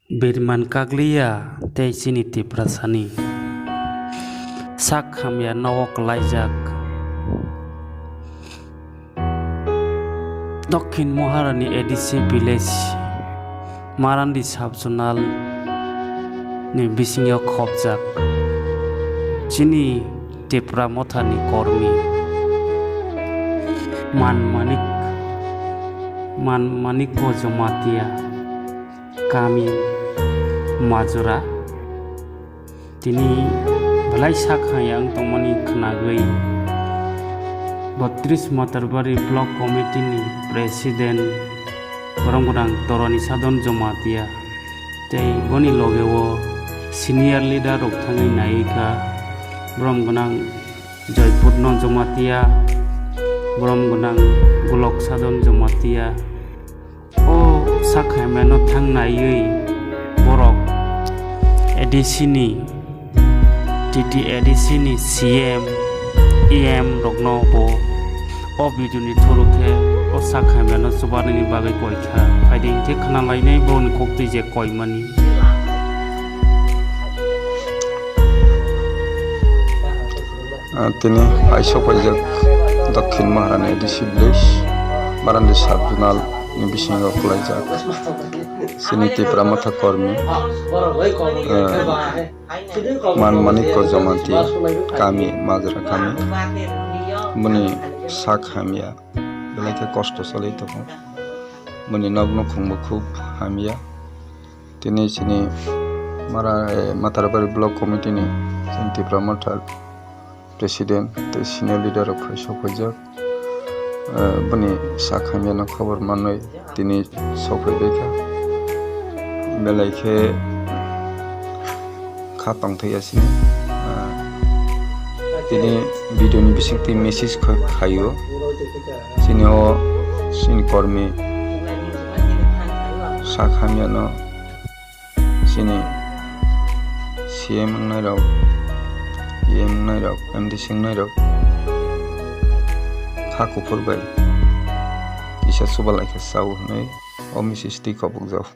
Birman kaglia tei chini tiprasani sak hamya nawok laijak Dokhin Moharani ADC village Marandi subjonal ni bisingo khobjak chini tipra mothani kormi manmanik ko jomatia kami majura tini belai sakhayang tongmani khnagui 32 Matarbari Block Committee ni President Boronggodang Toroni Sadon Jomatia tei boni logewo senior leader rok thangai naika Boronggodang Joypurno Jomatia Boronggodang Golok Sadon Jomatia o sakhaymeno thangnaiui borok ADC ni TT ADC ni CM EM rokno bo o video ni thurukhe o sakhaymeno subarni bagai koikha faiding the khana lainai bon kokti je koimani tini aisok pajak Dokhin Moharani ADC village Marandi subjonal ni bisingo khulaijak sini tipra motha kormi manmanik ko jomati kami majra kami muni sak hamia belai kosto solai toko muni nogno khungbo khub hamia tini sini Matarbari Block Committee ni sini tipra motha President te senior leader of Sopajak bani sakhamya na khabar manoi tini sopaibeka belaike khapang thaya sini tini video ni bisingti message khayo sini o sini kormi sakhamya no sini CM ngai rok EM ngai rok MD sing ngai rok Haku purbai, kisah subal lagi sawu nih, omi sisti kabuk jauh.